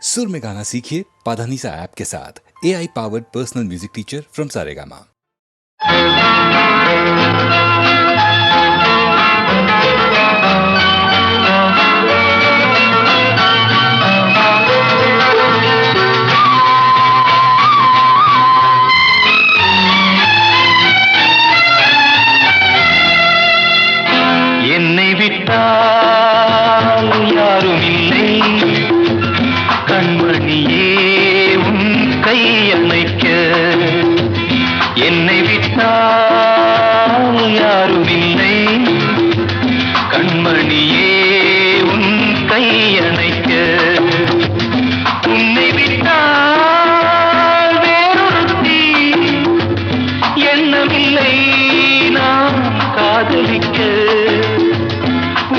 सुर में गाना सीखिए पाधानीसा ऐप के साथ। AI powered personal music teacher from Saregama. என்னை விட்டால் யாரும் இல்லை கண்மணியே உன் கை அணைக்க. என்னை விட்டால் யாரும் இல்லை கண்மணியே உன் கை அணைக்க. உன்னை விட்டால் வேறொருத்தி எண்ணமில்லை நான் காதலிக்க.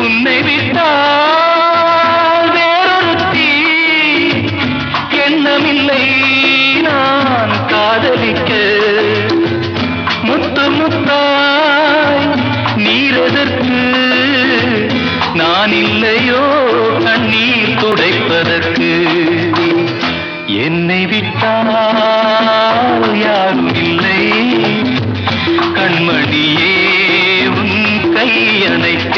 உன்னை விட்டால் வேறொருத்தி எண்ணமில்லை நான் காதலிக்க. முத்து முத்தாய் நீரெதற்கு நான் இல்லையோ கண்ணீர் துடைப்பதற்கு. என்னை விட்டால் யாரும் இல்லை கண்மணியே உன் கை அணைக்க.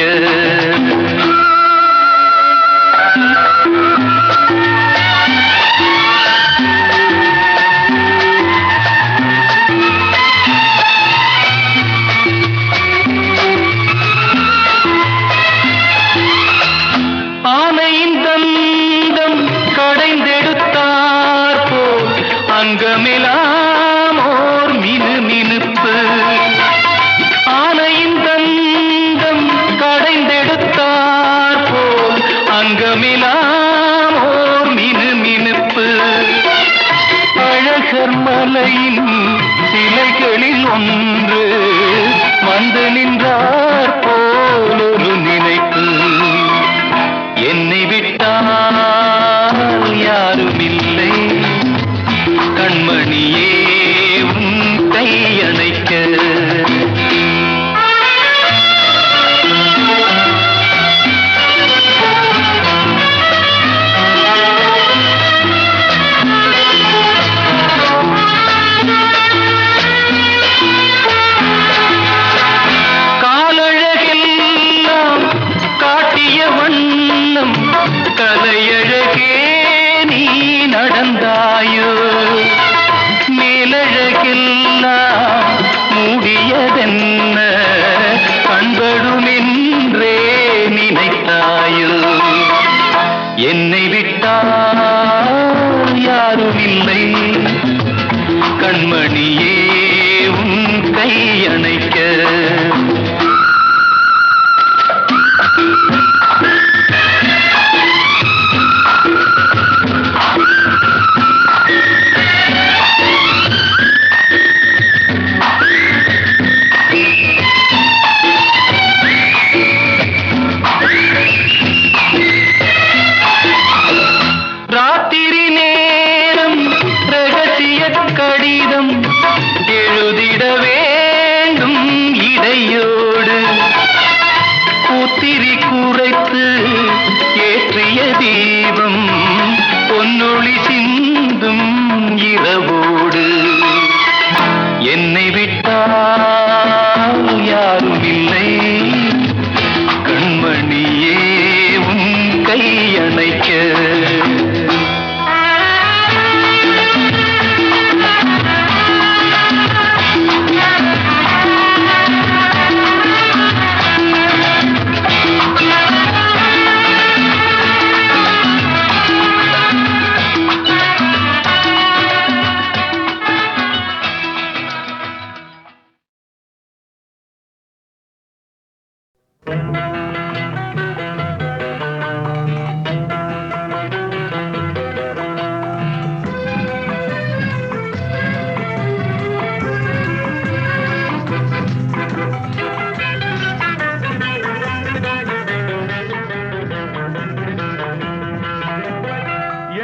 ஆனையின் தந்தம் கடைந்தெடுத்தார் போல் அங்கமெல்லாம் ஓர் மினுமினுப்பு. ஆனையின் தந்தம் கடைந்தெடுத்தார் போல் அங்கமெல்லாம் ஓர் மினுமினுப்பு. அழகர் மலையின் சிலைகளில் ஒன்று வந்து நின்றார் போல் ஒரு நினைப்பு. என்னை விட்டால் யாரும் இல்லை கண்மணியே உன் கை அணைக்க. காலழகெல்லாம் காட்டிய வண்ணம் கலையழகே நீ நடந்தாயோ. மேலழகெல்லாம் மூடியதென்ன கண்படுமென்றே நினைத்தாயோ. என்னை விட்டால் யாரும் இல்லை கண்மணியே உன் கை அணைக்க. ராத்திரி நேரம் ரகசிய கடிதம் எழுதிட வேண்டும் இடையோடு. பூத்திரி குறைத்து ஏற்றிய தீபம் பொன்னொளி சிந்தும் இரவோடு. என்னை விட்டால் யாரும் இல்லை கண்மணியே உன் கை அணைக்க.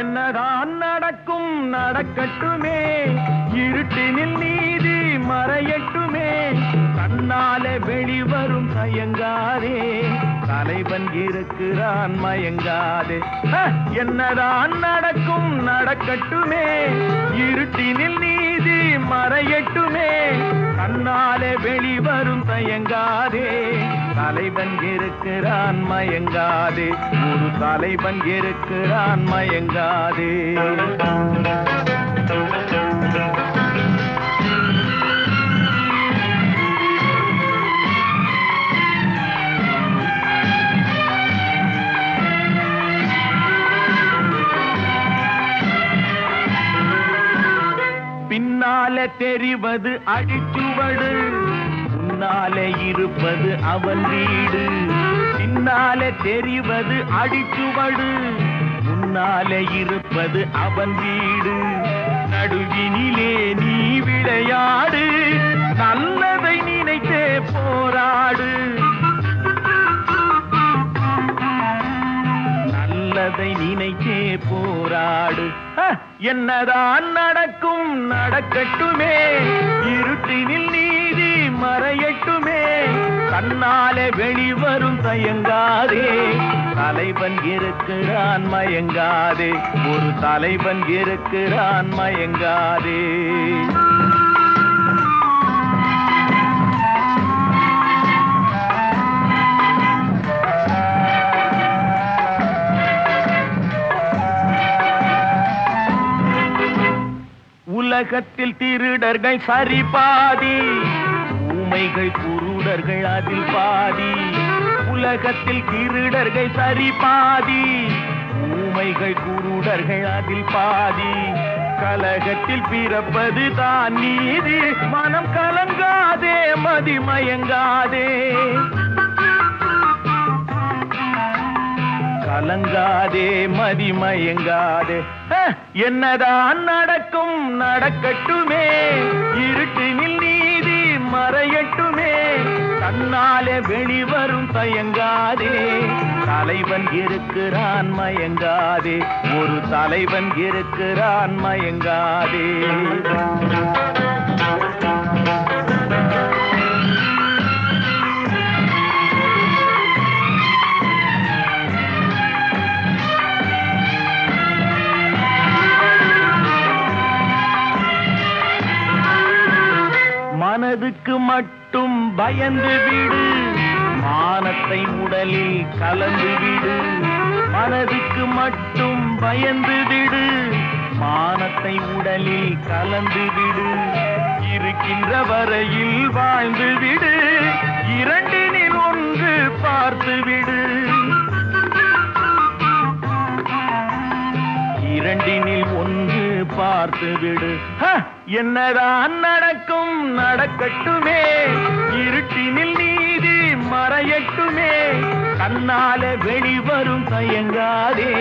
என்னதான் நடக்கும் நடக்கட்டுமே, இருட்டினில் நீதி மறையட்டுமே, தன்னாலே வெளிவரும் தயங்காதே தலைவன் இருக்கிறான் மயங்காதே. என்னதான் நடக்கும் நடக்கட்டுமே, இருட்டினில் நீதி மறையட்டுமே, கண்ணாலே வெளிவரும் தயங்காதே. தலைவன் இருக்கிறான் மயங்காதே, ஒரு தலைவன் இருக்கிறான் மயங்காதே. பின்னாலே தெரிவது அடிச்சுவடு, முன்னாலே இருப்பது அவன் வீடு. பின்னாலே தெரிவது அடிச்சுவடு, முன்னாலே இருப்பது அவன் வீடு. நடுவினிலே நீ விளையாடு, நல்லதை நினைத்தே போராடு. நல்லதை நினைத்தே போராடு. என்னதான் நடக்கும் நடக்கட்டுமே, இருட்டினில் நீதி மறையட்டுமே, கண்ணாலே வெளிவரும் தயங்காதே. தலைவன் இருக்கிறான் மயங்காதே, ஒரு தலைவன் இருக்கிறான் மயங்காதே. உலகத்தில் திருடர்கள் சரி பாதி, ஊமைகள் குருடர்கள் அதில் பாதி. உலகத்தில் திருடர்கள் சரி பாதி, ஊமைகள் குருடர்கள் அதில் பாதி. கலகத்தில் பிறப்பது தான் நீதி, மனம் கலங்காதே மதிமயங்காதே. கலங்காதே மதிமயங்காதே. என்னதான் நடக்கும் நடக்கட்டுமே, இருட்டினில் நீதி மறையட்டுமே, கண்ணாலே வெளிவரும் தயங்காதே. தலைவன் இருக்கிறான் மயங்காதே, ஒரு தலைவன் இருக்கிறான் மயங்காதே. மனதுக்கு மட்டும் பயந்து விடு, மானத்தை உடலில் கலந்து விடு. மனதுக்கு மட்டும் பயந்து விடு, மானத்தை உடலில் கலந்து விடு. இருக்கின்ற வரையில் வாழ்ந்து விடு, இரண்டினில் ஒன்று பார்த்து விடு. இரண்டினில் ஒன்று பார்த்து விடு. என்னதான் நடக்கும் நடக்கட்டுமே, இருட்டினில் நீதி மறையட்டுமே, கண்ணாலே வெளிவரும் தயங்காதே.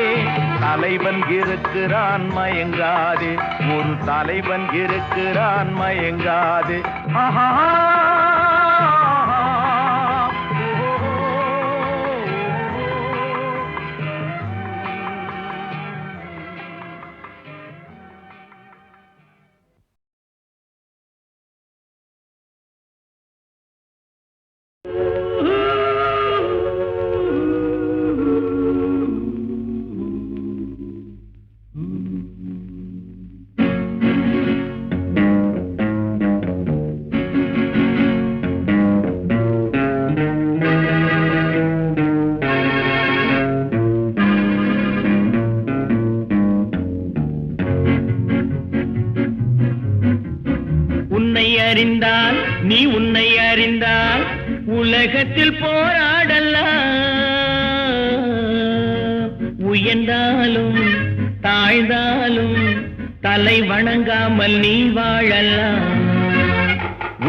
தலைவன் இருக்கிறான் மயங்காதே, ஒரு தலைவன் இருக்கிறான் மயங்காதே. ஆஹா அறிந்தால் நீ உன்னை அறிந்தால் உலகத்தில் போராடலாம். உயர்ந்தாலும் தாழ்ந்தாலும் தலை வணங்காமல் நீ வாழலாம்.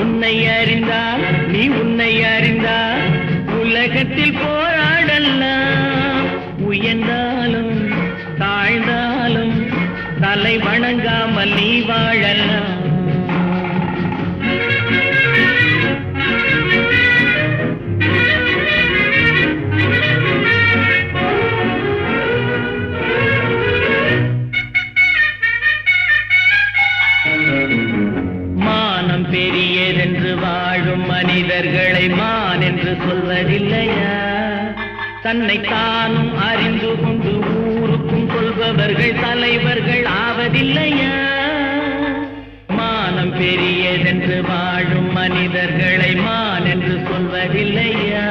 உன்னை அறிந்தால் நீ உன்னை அறிந்தால் உலகத்தில் போராடலாம். உயர்ந்தாலும் தாழ்ந்தாலும் தலை வணங்காமல் நீ வாழலாம். மானம் பெரியதென்று வாழும் மனிதர்களை மான் என்று சொல்வதில்லையா? தன்னை தானும் அறிந்து கொண்டு ஊருக்கும் கொள்பவர்கள் தலைவர்கள் ஆவதில்லையா? மானம் பெரியதென்று வாழும் மனிதர்களை மான் என்று சொல்வதில்லையா?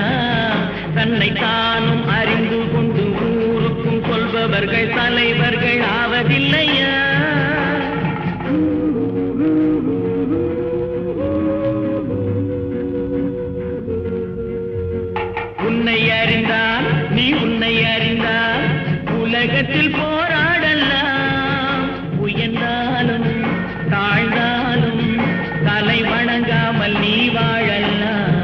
தன்னை தானும் அறிந்து கொண்டு ஊருக்கும் கொள்பவர்கள் தலைவர்கள் ஆவதில்லையா? உன்னை அறிந்தால் நீ உன்னை அறிந்தால் உலகத்தில் போராடலாம். உயர்ந்தாலும் தாழ்ந்தாலும் தலை வணங்காமல் நீ வாழலாம்.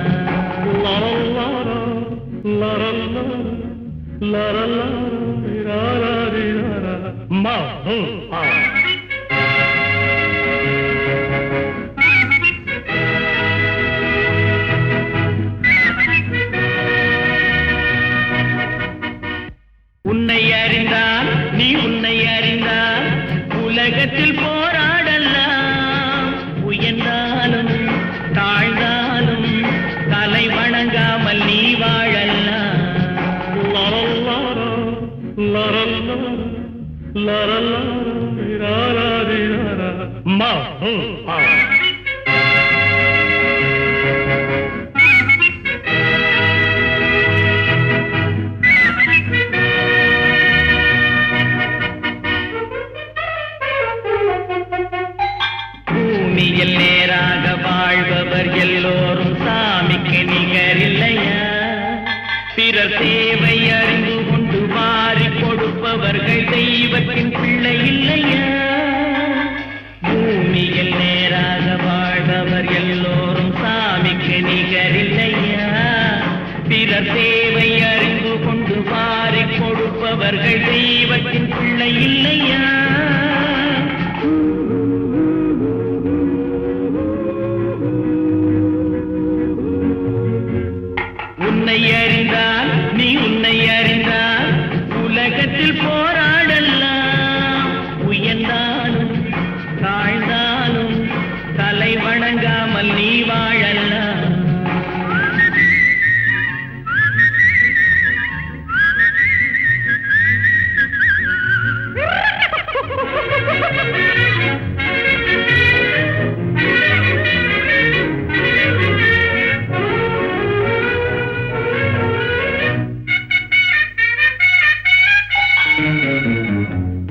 உன்னை அறிந்தால் நீ உன்னை அறிந்தால் உலகத்தில் போராடலாம். உயர்ந்தாலும் தாழ்ந்தாலும் தலை வணங்காமல் நீ வாழலாம். பூமியில் நேராக வாழ்பவர் எல்லோரும் சாமிக்கு நிகரில்லையா? பிறர் தேவை அறிந்து கொண்டு வாரி கொடுப்பவர்கள் தெய்வத்தின் பிள்ளை இல்லையா? பூமியில் நேராக வாழ்பவர் எல்லோரும் சாமிக்கு நிகரில்லையா? பிறர் தேவை அறிந்து கொண்டு வாரி கொடுப்பவர்கள் தெய்வத்தின் பிள்ளை இல்லையா? உன்னை அறிந்தால் நீ உன்னை அறிந்தால் உலகத்தில் போராடலாம். உயர்ந்தாலும் தாழ்ந்தாலும் தலை வணங்காமல் நீ வாழலாம்.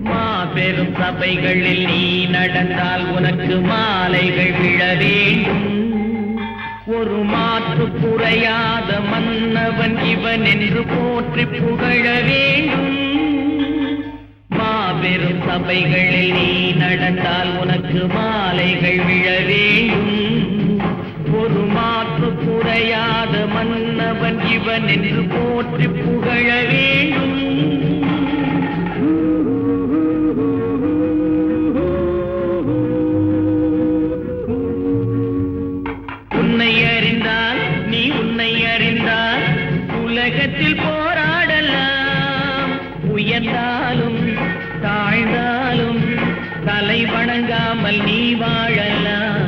மாபெரும் சபைகளில் நீ நடந்தால் உனக்கு மாலைகள் விழ வேண்டும். ஒரு மாற்று குறையாத மன்னவன் இவன் என்று போற்றி புகழ வேண்டும். மாபெரும் சபைகளில் நீ நடந்தால் உனக்கு மாலைகள் விழ வேண்டும். ஒரு மாற்று குறையாத மன்னவன் இவன் என்று போற்றி புகழ வேண்டும். உன்னை அறிந்தால் நீ உன்னை அறிந்தால் உலகத்தில் போராடலாம். உயர்ந்தாலும் தாழ்ந்தாலும் தலை வணங்காமல் நீ வாழலாம்.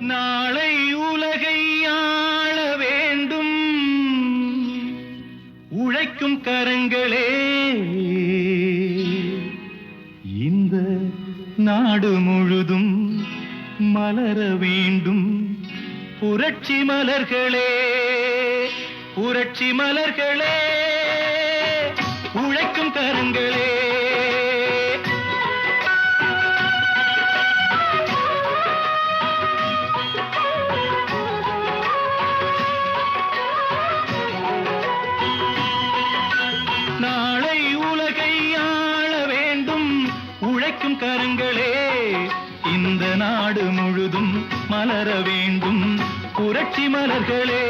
நாளை உலகை ஆள வேண்டும் உழைக்கும் கரங்களே. இந்த நாடு முழுதும் மலர வேண்டும் புரட்சி மலர்களே. புரட்சி மலர்களே உழைக்கும் கரங்களே. நாளை உலகை ஆள வேண்டும் உழைக்கும் கரங்களே. இந்த நாடு முழுதும் மலர வேண்டும் புரட்சி மலர்களே.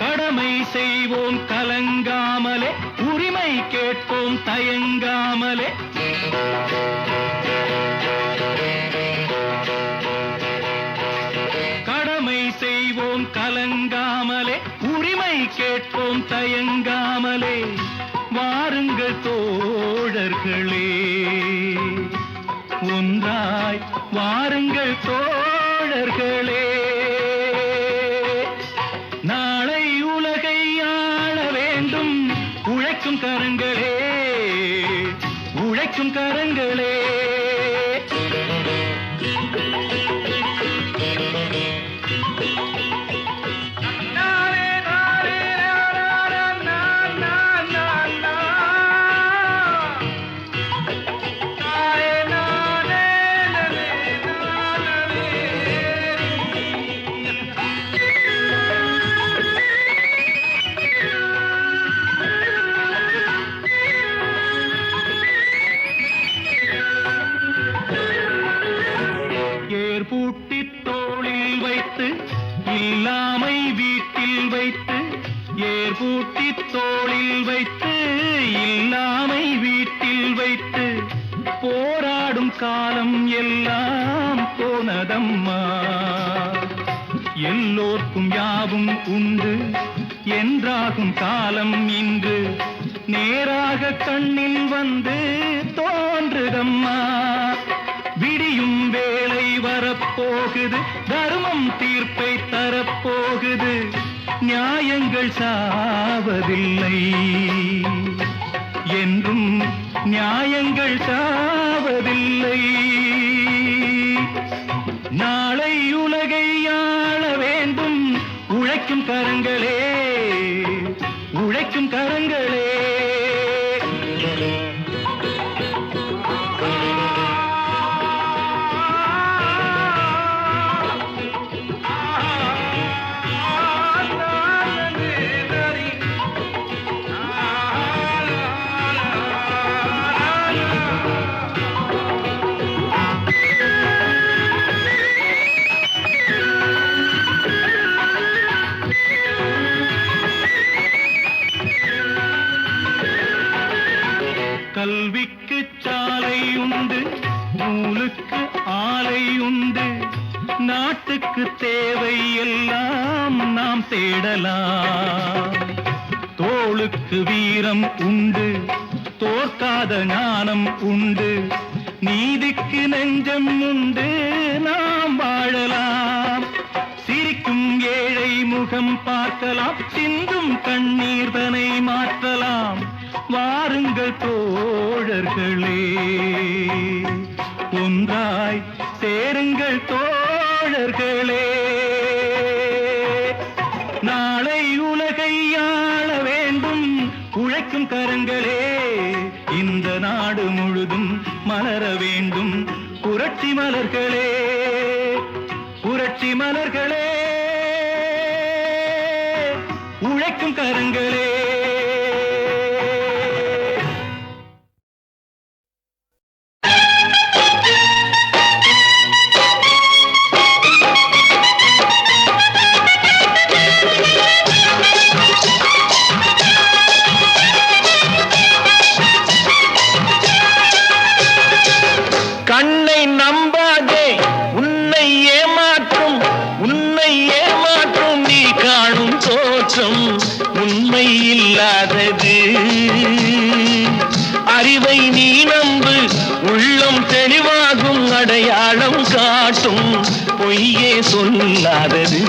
கடமை செய்வோம் கலங்காமலே, உரிமை கேட்போம் தயங்காமலே. உண்மை கேட்போம் தயங்காமலே, வாருங்கள் தோழர்களே, ஒன்றாய் வாருங்கள் தோழர்களே. நாளை உலகை ஆள வேண்டும் உழைக்கும் கரங்களே, உழைக்கும் கரங்களே. பூட்டி தோளில் வைத்து இல்லாமை வீட்டில் வைத்து, ஏர் பூட்டி தோளில் வைத்து இல்லாமை வீட்டில் வைத்து, போராடும் காலம் எல்லாம் போனதம்மா. எல்லோர்க்கும் யாவும் உண்டு என்றாகும் காலம் இன்று, நேராக கண்ணில் வந்து தோன்றுதம்மா. விடியும் வேளை வரப்போகுது, தர்மம் தீர்ப்பை தரப்போகுது, நியாயங்கள் சாவதில்லை என்றும், நியாயங்கள் சாவதில்லை. நாளை உலகை ஆள வேண்டும் உழைக்கும் கரங்களே, உழைக்கும் கரங்களே. கல்விக்கு சாலை உண்டு, நூலுக்கு ஆலை உண்டு, நாட்டுக்கு தேவை எல்லாம் நாம் தேடலாம். தோளுக்கு வீரம் உண்டு, தோற்காத ஞானம் உண்டு, நீதிக்கு நெஞ்சம் உண்டு, நாம் வாழலாம். சிரிக்கும் ஏழை முகம் பார்க்கலாம், சிந்தும் கண்ணீர் தனை மாற்றலாம். வாருங்கள் தோழர்களே, ஒன்றாய் சேருங்கள் தோழர்களே. நாளை உலகை ஆள வேண்டும் உழைக்கும் கரங்களே, இந்த நாடு முழுதும் மலர வேண்டும் புரட்சி மலர்களே, புரட்சி மலர்களே, உழைக்கும் கரங்களே. கண்ணை நம்பாதே, உன்னை ஏமாற்றும், உன்னை ஏமாற்றும் நீ காணும் தோற்றம் உண்மை இல்லாதது. அறிவை நீ நம்பு, உள்ளம் தெளிவாகும், அடையாளம் காட்டும் பொய்யே சொல்லாதது.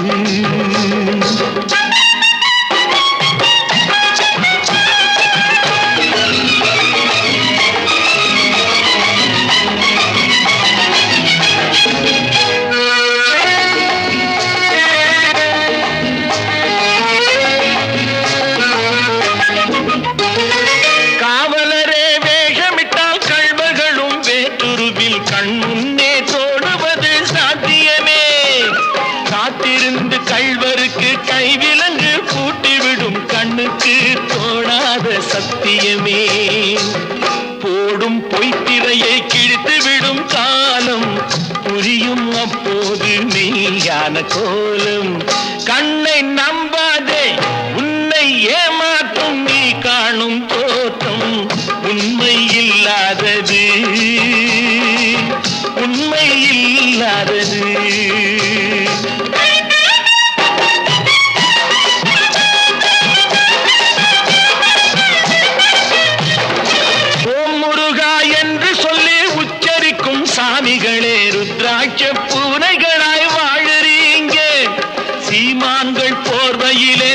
கைவிலங்கு பூட்டிவிடும் கண்ணுக்கு தோணாத சத்தியமே, போடும் பொய்த்திரையை கிழித்துவிடும் காலம் புரியும் அப்போது மெய்யான கோலம். கண்ணை நம்பாதே, உன்னை ஏமாற்றும் நீ காணும் தோற்றம் உண்மை இல்லாதது, உண்மை இல்லாதது.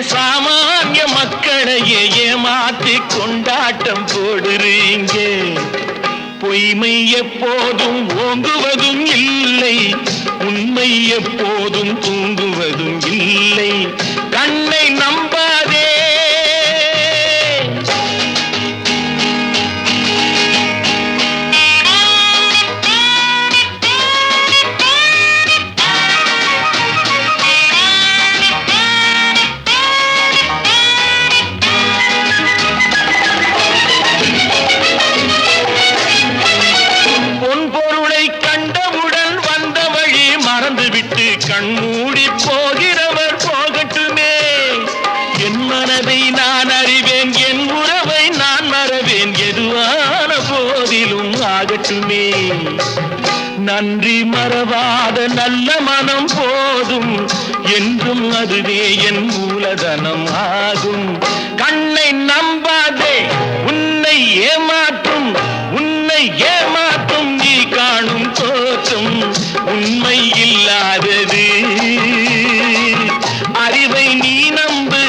சாமானிய மக்களையே ஏமாற்றி கொண்டாட்டம் போடுறீங்க. பொய்மை எப்போதும் ஓங்குவதும் இல்லை, உண்மை எப்போதும் தூங்குவதும் இல்லை. கண்ணை நம்பாதே. கண்மூடி போகிறவர் போகட்டுமே. என் மனதை நான் அறிவேன், என் உறவை நான் மறவேன், எதுவான போதிலும் ஆகட்டுமே. நன்றி மறவாத நல்ல மனம் போதும், என்றும் அதுவே என் மூலதனம் ஆகும். கண்ணை நம்பாதே, உன்னை ஏமாற்றும், உன்னை ஏமாற்றும் நீ காணும் தோற்றம் உண்மை இல்லாதது. அறிவை நீ நம்பு,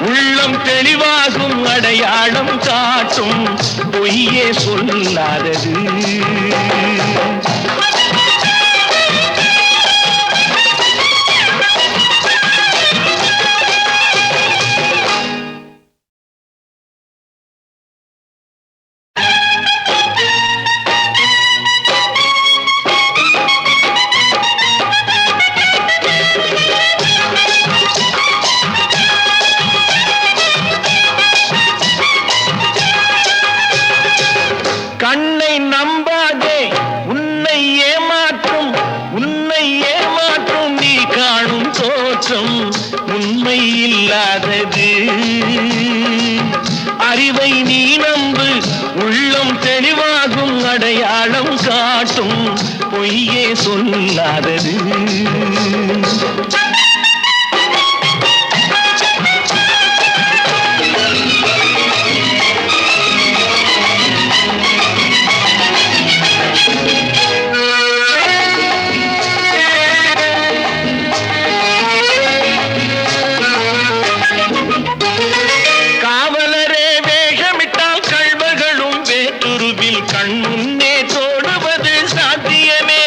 உள்ளம் தெளிவாகும், அடையாளம் காட்டும், பொய்யே சொல்லாதது. கண்ணை நம்பாதே, உன்னை ஏமாற்றும், உன்னை ஏமாற்றும் நீ காணும் தோற்றம் உண்மை இல்லாதது. அறிவை நீ நம்பு, உள்ளம் தெளிவாகும், அடையாளம் காட்டும், பொய்யே சொல்லாதது. கண் முன்னே தோடுவது சாத்தியமே.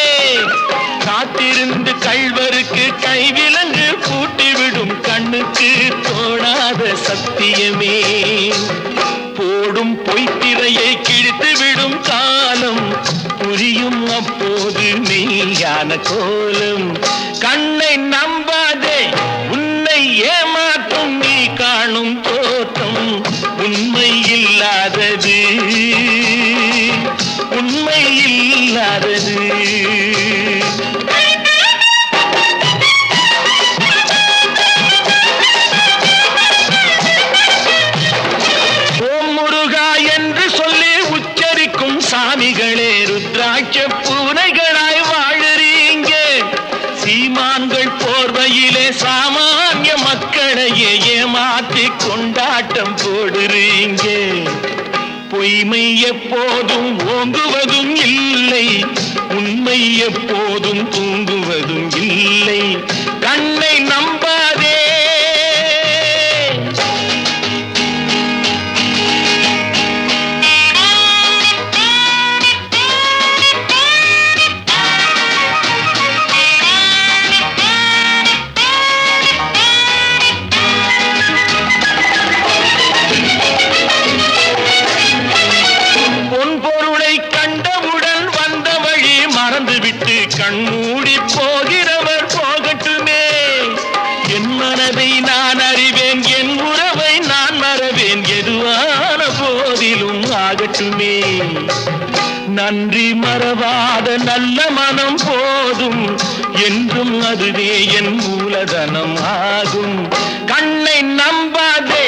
காத்திருந்து கள்வருக்கு கைவிலங்கு பூட்டிவிடும் கண்ணுக்கு தோடாத சத்தியமே. போடும் பொய்த்திரையை கிழித்துவிடும் காலம் புரியும் அப்போது மெய்யான கோலம். கண்ணை நம்பாதே, உன்னை ஏமாற்றும் நீ காணும் தோற்றம் உண்மை இல்லாதது, உண்மை இல்லாதது. ஓம் முருகா என்று சொல்லி உச்சரிக்கும் சாமிகளே, ருத்ராட்ச பூனைகளாய் வாழுறீங்க. சீமான்கள் போர்வையிலே சாமானிய மக்களையே ஏமாற்றி கொண்டாட்டம் போடுறீங்க. பொய்மை எப்போதும் ஓங்குவதும் இல்லை, உண்மை எப்போதும் தூங்குவதும் இல்லை. கண்ணை நம்பாதே. கண்மூடி போகிறவர் போகட்டுமே. என் மனதை நான் அறிவேன், என் உறவை நான் மறவேன், எதுவான போதிலும் ஆகட்டுமே. நன்றி மறவாத நல்ல மனம் போதும், என்றும் அதுவே என் மூலதனம் ஆகும். கண்ணை நம்பாதே,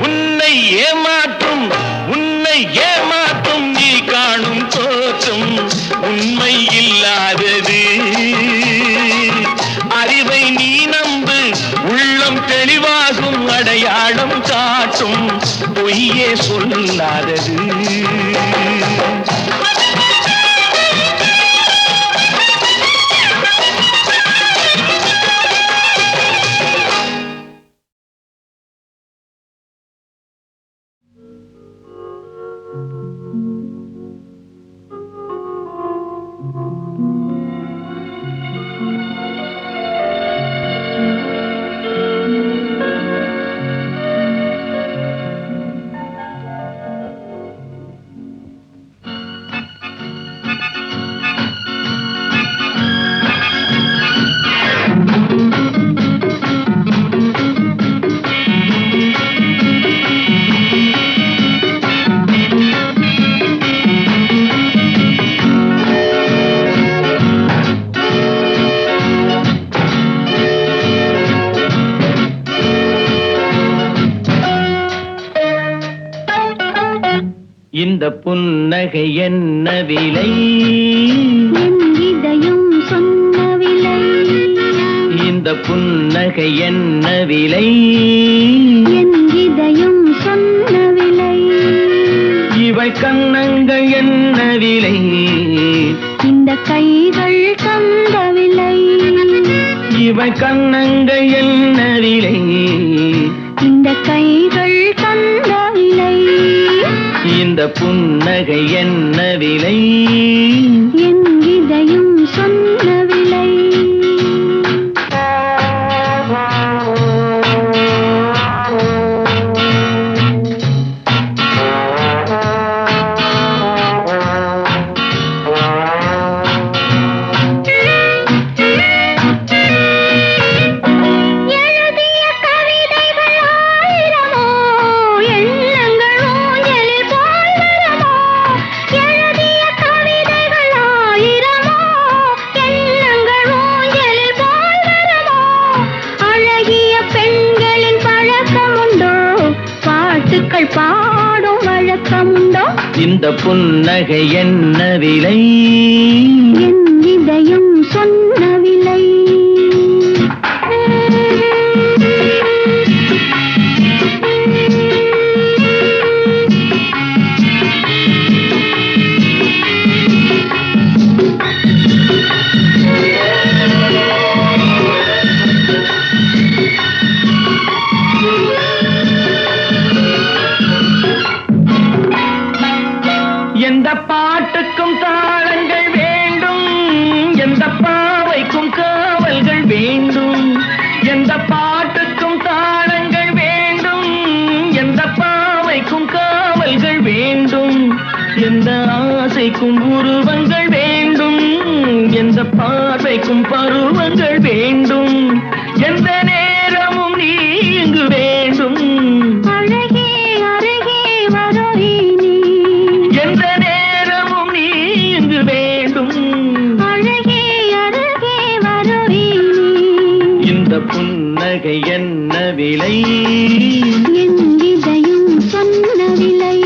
உன்னை ஏமாற்றும், உன்னை ஏமாற்றும் நீ காணும் தோற்றம் உண்மை இல்லாதது. அறிவை நீ நம்பு, உள்ளம் தெளிவாகும், அடையாளம் காட்டும், பொய்யே சொல்லாதது. இந்த புன்னகை என்ன விலை? என் இதயம் சொன்ன விலை. இந்த புன்னகை என்ன விலை? என் இதயம் சொன்ன விலை. இவள் கன்னங்கள் என்ன விலை? இந்த கைகள் தந்த விலை. இவள் கன்னங்கள் என்ன விலை? இந்த கைகள் தந்த விலை. இந்த புன்னகை என்ன விலை? என் இதயம் சொன்ன விலை. பாடும் வழக்கமுண்டோ? இந்த புன்னகை என்ன விலை? என் இதயம் சொன்ன விலை. எந்த பாட்டுக்கும் தாளங்கள் வேண்டும், எந்த பாவைக்கும் காவல்கள் வேண்டும். எந்த பாட்டுக்கும் தாளங்கள் வேண்டும், எந்த பாவைக்கும் காவல்கள் வேண்டும். எந்த ஆசைக்கும் உருவங்கள் வேண்டும், எந்த பார்வைக்கும் பருவங்கள் வேண்டும். எந்த நேரமும் நீ இங்கு வேண்டும். அழகே அருகே வருவி நீ. எந்த நேரமும் நீ இங்கு வேண்டும். அழகே அருகே வருவி நீ. இந்த புன்னகை என்ன விலை? என் இதயம் சொன்ன விலை.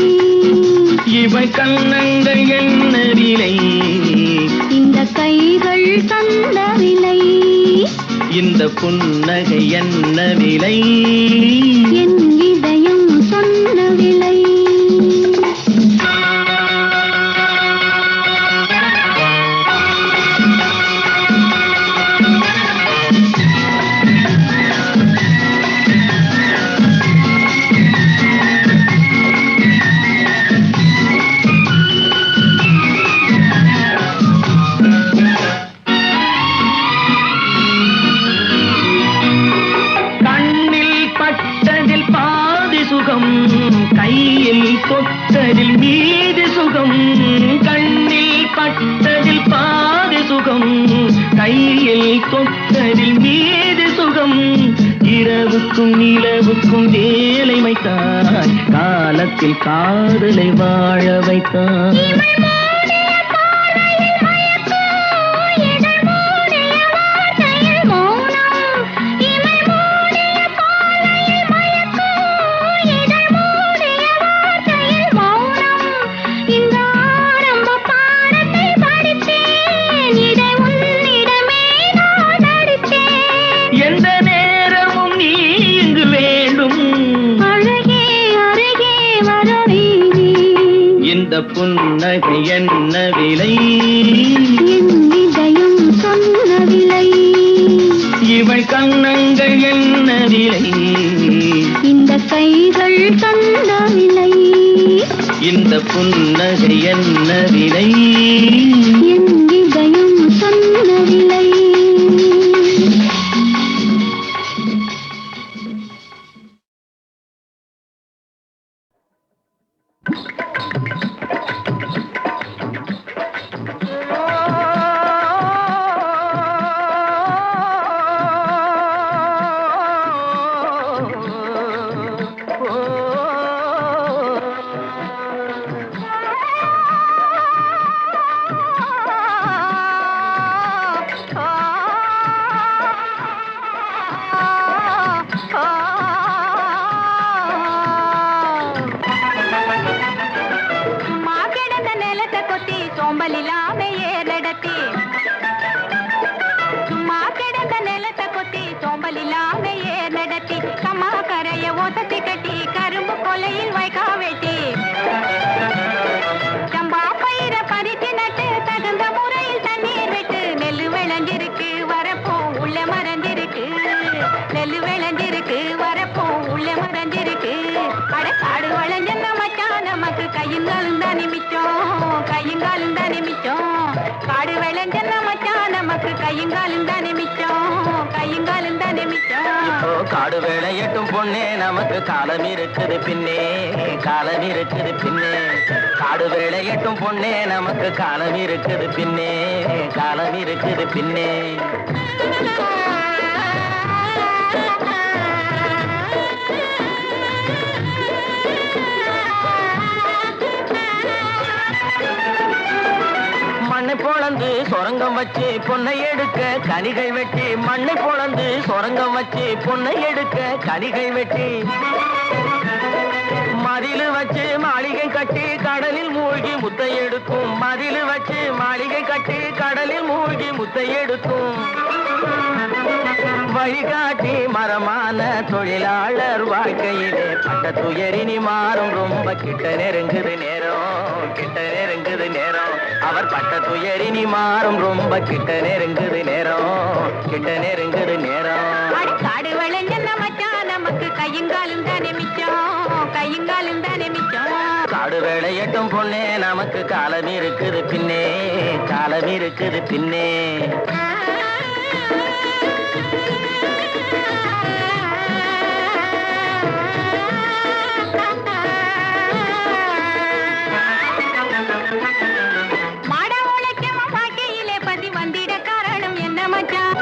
இவை கன்னங்கள் என்ன விலை? இந்த கைகள் தந்த விலை. இந்த புன்னகை என்ன விலை? என் இதயம் சொன்ன விலை. கண்ணில் பட்டதில் பாதி சுகம், கையில் தொட்டதில் மீதி சுகம். கண்ணில் பட்டதில் பாதி சுகம், கையில் தொட்டதில் மீதி சுகம். இரவுக்கும் நிலவுக்கும் வேலை வைத்தாய், காலத்தில் காதலை வாழ வைத்தாய். எந்த நேரமும் நீ இங்கு வேண்டும். அழகே அருகே வருவி நீ. இந்த புன்னகை என்ன விலை? என் இதயம் சொன்ன விலை. இவள் கன்னங்கள் என்ன விலை? இந்த கைகள் தந்த விலை. இந்த புன்னகை என்ன விலை? என் இதயம் சொன்ன விலை. ஓ அடக்காடு வளைஞ்சன மச்சான் நமக்கு கையுங்காலும் தான் நிமிச்சோம் கையுங்காலும் தான் நிமிச்சோம் காடு விளைஞ்சன மச்சான் நமக்கு கையுங்காலும் தான் நிமிச்சோம் கையுங்காலும் தான் நிமிச்சோம் இப்போ காடு வேலையட்டும் பொண்ணே நமக்கு காலம் இருக்குது பின்னே காலம் இருக்குது பின்னே காடு வேலையட்டும் பொண்ணே நமக்கு காலம் இருக்குது பின்னே காலம் இருக்குது பின்னே மண்ணை பொளந்து சொரங்கம் வச்சு பொன்னை எடுக்க கனிகள் வெட்டி மண்ணை பொளந்து சொரங்கம் வச்சு பொன்னை எடுக்க கனிகள் வெட்டி மதிலு வச்சு மாளிகை கட்டி கடலில் மூழ்கி முத்தை எடுக்கும் மதிலு வச்சு மாளிகை கட்டி கடலில் மூழ்கி முத்தை எடுக்கும் வழிகாட்டி மரமான தொழிலாளர் வாழ்க்கையிலே பட்ட துயரினி மாறும் ரொம்ப கிட்ட நெருங்குது நேரம் அவர் பட்ட துயரினி மாறும் ரொம்ப கிட்ட நெருங்குது நேரம் காடு விளைஞ்சன மச்சான் நமக்கு கையுங்காலும் தான் நிமிச்சோம் கையுங்காலும் தான் நிமிச்சோம் காடு வேலையட்டும் பொண்ணே நமக்கு காலம் இருக்குது பின்னே காலம் இருக்குது பின்னே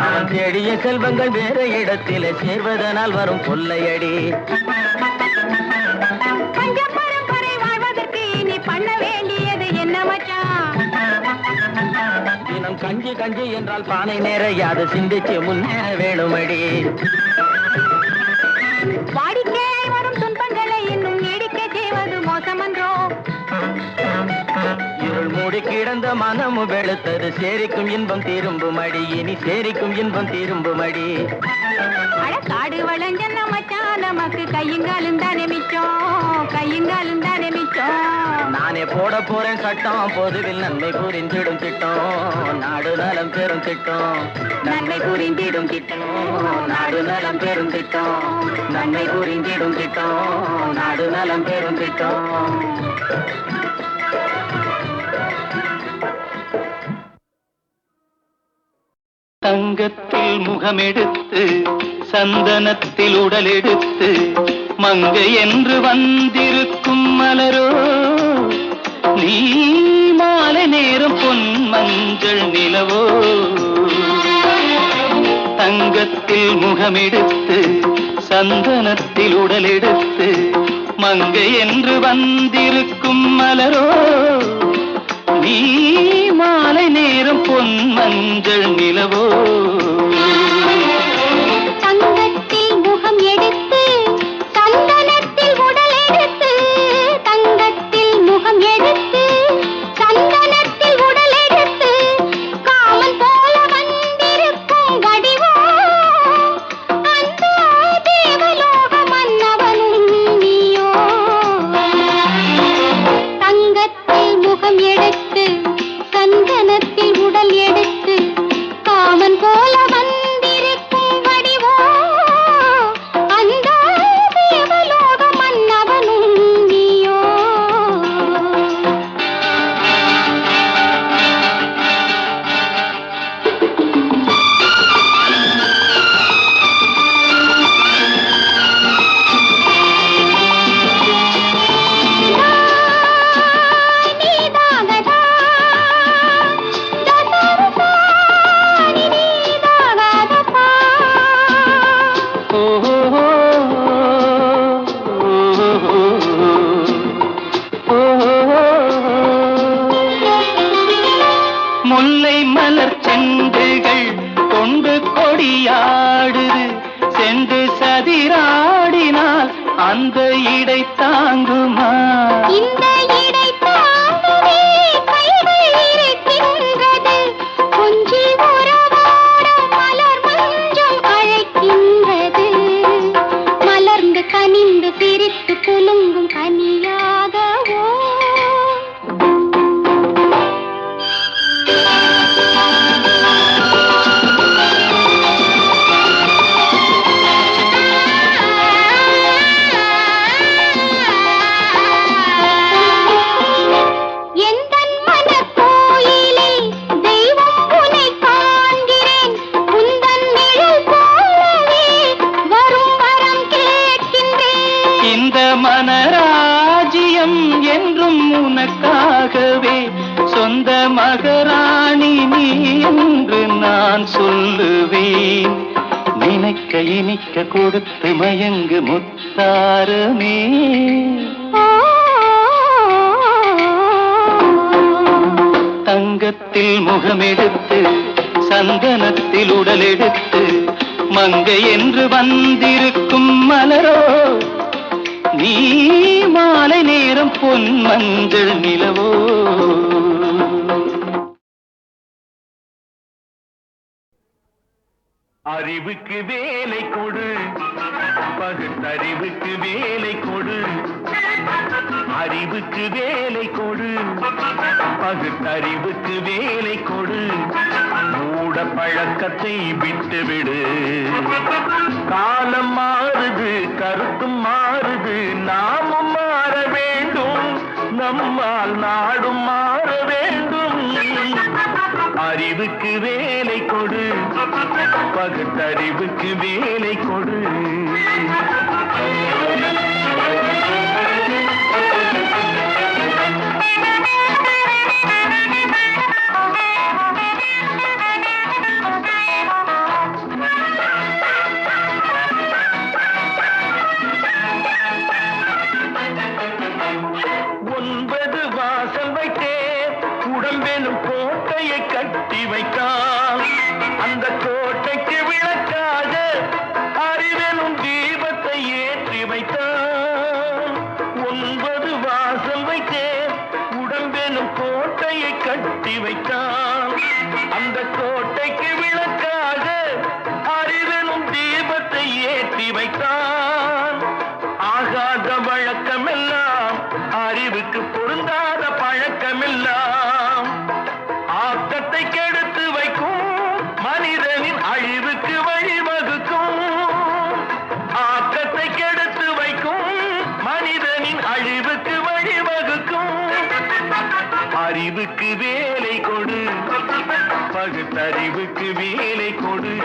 அவன் தேடிய செல்வங்கள் வேற இடத்திலே சேர்வதனால் வரும் கொள்ளையடி பஞ்ச பரம்பரை வாழ்வதற்கு இனி பண்ண வேண்டியது என்ன மச்சான் தினம் கஞ்சி கஞ்சி என்றால் பானை நிறையாது சிந்திச்சு முன்னேற வேணுமடி வாடிக்கையாய் வரும் துன்பங்களை இன்னும் நீடிக்க செய்வது மோசமன்றோ இருள் மூடி கிடந்த மனமு வெளுத்தது சேரிக்கும் இன்பம் திரும்பும் அடி இனி சேரிக்கும் இன்பம் திரும்பும் அடி காடு வளைஞ்சன மச்சான் நமக்கு கையுங்காலும் தான் நிமிச்சோம் கையுங்காலும் தான் நிமிச்சோம் நானே போட போறேன் சட்டம் பொதுவில் நன்மை புரிந்திடும் திட்டம் நாடு நலம் பெறும் திட்டம் நன்மை புரிந்திடும் திட்டம் நாடு நலம் பெறும் திட்டம் நன்மை புரிந்திடும் திட்டம் நாடு நலம் பெறும் திட்டம் தங்கத்தில் முகமெடுத்து சந்தனத்தில் உடலெடுத்து மங்கை என்று வந்திருக்கும் மலரோ நீ மாலை நேரம் பொன் மஞ்சள் நிலவோ தங்கத்தில் முகமெடுத்து சந்தனத்தில் உடலெடுத்து மங்கை என்று வந்திருக்கும் மலரோ நீ மாலை நேரம் பொன் மஞ்சள் நிலவோ தங்கத்தில் முகம் எடுத்து சந்தனத்தில் உடல் எடுத்து தங்கத்தில் முகம் எடுத்து சந்தனத்தில் உடல் எடுத்து காமன் போல வந்திருக்கும் வடிவோ அந்த தேவலோக மன்னவனும் நீயோ தங்கத்தில் முகம் எடுத்து சந்தனத்தில் உடல் எடுத்து காமன் போல வந்திருக்கும் வடிவோ அந்த தேவலோக மன்னவனும் நீயோ முல்லை மலர் செண்டுகள் கொண்டு கொடியாடுது சென்று சதிராடினால் அந்த இடை தாங்குமா இந்த இடை தாங்கவே கைகள் இருக்கின்றது கொஞ்சி உறவாட மலர் மஞ்சம் அழைக்கின்றது மலர்ந்து கனிந்து பிரித்து குலுங்கும் கனியாகவோ தனராஜ்யம் என்றும் உனக்காகவே சொந்த மகராணி நீ என்று நான் சொல்லுவேன். நினைக்க இனிக்க கொடுத்து மயங்கு முத்தாரமே. தங்கத்தில் முகமெடுத்து சந்தனத்தில் உடலெடுத்து மங்கை என்று வந்திருக்கும் மலரோ நீ மாலை நேரம் பொன் மஞ்சள் நிலவோ. அறிவுக்கு வேலை கொடு, பகுத்தறிவுக்கு வேலை கொடு. அறிவுக்கு வேலை கொடு, பகுத்தறிவுக்கு வேலை கொடு. மூட பழக்கத்தை விட்டுவிடு. காலம் மாறுது, கருத்தும் மாறுது, நாமும் மாற வேண்டும். நம்மால் நாடும் மாற வேண்டும். அறிவுக்கு வேலை கொடு, பகுத்தறிவுக்கு வேலை கொடு. ஒன்பது வாசல் வைத்தே உடம்பெனும் கோட்டையை கட்டி வைத்தான். அந்த கோட்டைக்கு விளக்காக அறிவெனும் தீபத்தை ஏற்றி வைத்தான். ஒன்பது வாசல் வைத்தே உடம்பெனும் கோட்டையை கட்டி வைத்தான். அந்த கோட்டைக்கு விளக்காக அறிவெனும் தீபத்தை ஏற்றி வைத்தான். ஆகாத வழக்கமெல்லாம் அறிவுக்கு பொருந்தாத பழக்கமெல்லாம் ஆக்கத்தை கெடுத்து வைக்கும், மனிதனின் அழிவுக்கு வழிவகுக்கும். ஆக்கத்தை கெடுத்து வைக்கும், மனிதனின் அழிவுக்கு வழிவகுக்கும். அறிவுக்கு வேலை கொடு, பகுத்தறிவுக்கு வேலை கொடு.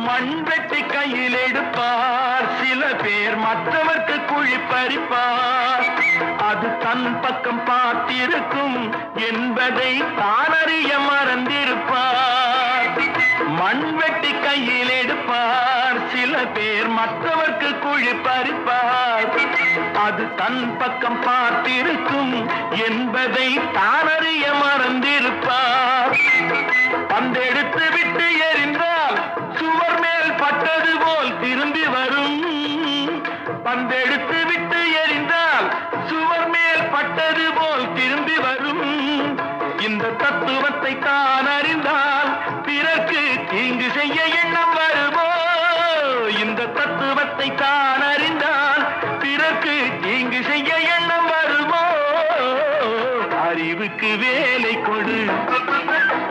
மண்வெட்டி கையில் எடுப்பார் சில பேர், மற்றவர்க்கு குழி பறிப்பார். அது தன் பக்கம் பார்த்திருக்கும் என்பதை தானறிய மறந்திருப்பார். மண்வெட்டி கையில் எடுப்பார் சில பேர், மற்றவர்க்கு குழி பறிப்பார். அது தன் பக்கம் பார்த்திருக்கும் என்பதை தானறிய மறந்திருப்பார். பந்தெடுத்து விட்டு எறிந்தால் சுவர் மேல் பட்டது போல் திரும்பி வரும். பந்தெடுத்து விட்டு எறிந்தால் சுவர் மேல் பட்டது போல் திரும்பி வரும். இந்த தத்துவத்தை தான் அறிந்தால் பிறர்க்கு தீங்கு செய்ய எண்ணம் வருமோ. இந்த தத்துவத்தை தான் அறிந்தால் பிறர்க்கு தீங்கு செய்ய எண்ணம் வருமோ. அறிவுக்கு வேலை கொடு,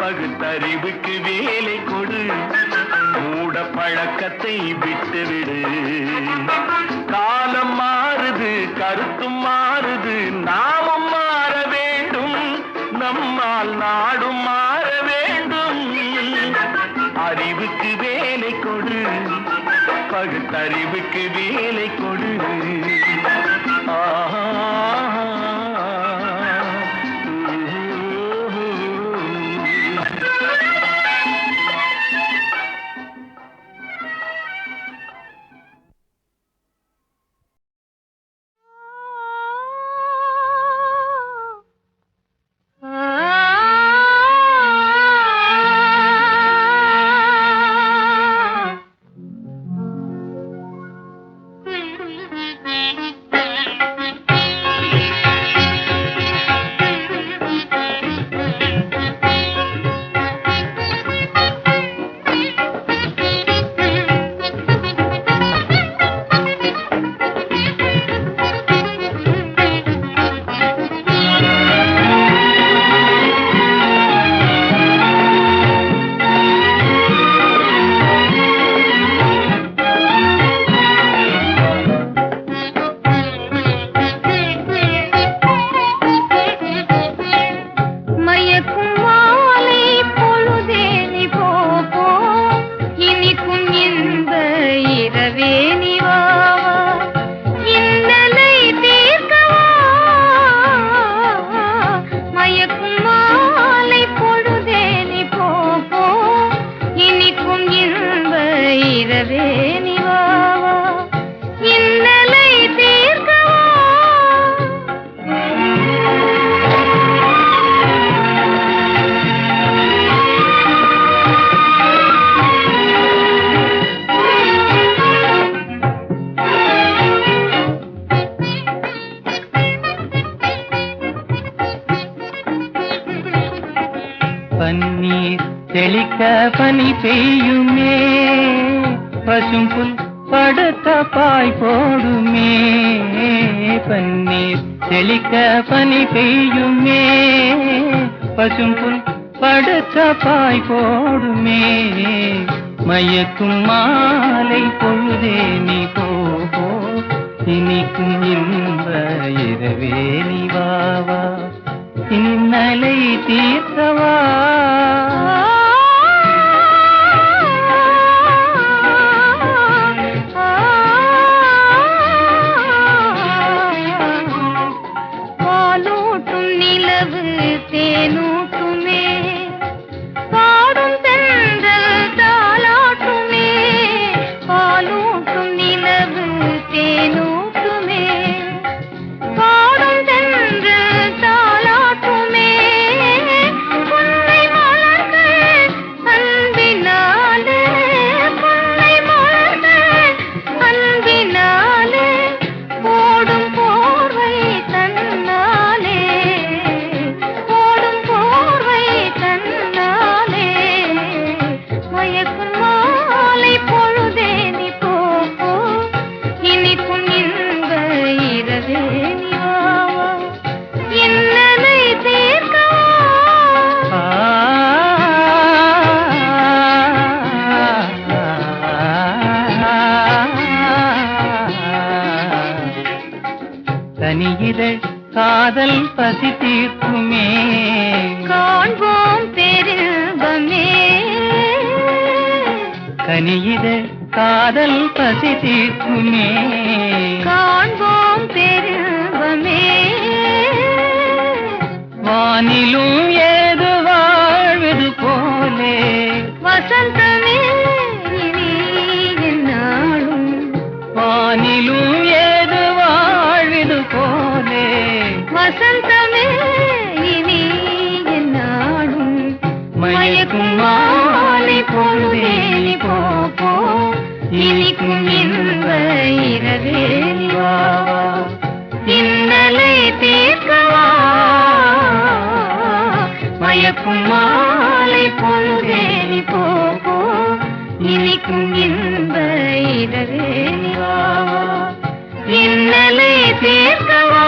பகுத்தறிவுக்கு வேலை கொடு. மூட பழக்கத்தை விட்டுவிடு. காலம் மாறுது, கருத்தும் மாறுது, நாமும் மாற வேண்டும். நம்மால் நாடும் மாற வேண்டும். அறிவுக்கு வேலை கொடு, பகுத்தறிவுக்கு வேலை கொடு. தெளிக்க பனி பெய்யுமே, பசும்புல் படுத்த பாய் போடுமே. பன்னீர் தெளிக்க பனி பெய்யுமே, பசும்புல் படுத்த பாய் போடுமே. மயக்கும் மாலை பொழுதே நீ போ, இனிக்கும் இன்ப இரவே நீ வாவா, இன்னலை தீர்த்தவா. பாலூட்டும் நிலவு தேனூட்டுமே, பாடும் தென்றல் தாலாட்டுமே. பாலூட்டும் நிலவு தேனூட்டுமே, பாடும் தென்றல் தாலாட்டுமே. புன்னை மலர்கள் அன்பினாலே, புன்னை மலர்கள் அன்பினாலே, போடும் போர்வை தன்னாலே, போடும் போர்வை தன்னாலே. மயக்கும் மாலை பொழுதே நீ போ, இனிக்கும் இன்ப இரவே நீ வாவா, இன்னலை தீர்க்கவா. தனியிதழ் காதல் பசி தீர்க்குமே, காண்போம் பெரும்பமே. கனியிதழ் காதல் பசி தீர்க்குமே. காண்போம் பெரும்பமே. வானிலும் ஏது வாழ்வது போலே, வசந்தமே இனி என்னாலும், வானிலும் ஏது வாழ்வது போலே. வசந்தமே இனி என்னாலும். மயக்கும் மாலை பொழுதே நீ போ, இனிக்கும் இன்ப இரவே நீ வாவா, இன்னலை தீர்க்கவா. மயக்கும் மாலை பொழுதே நீ போ, இனிக்கும் இன்ப இரவே நீ வாவா, இன்னலை தீர்க்கவா.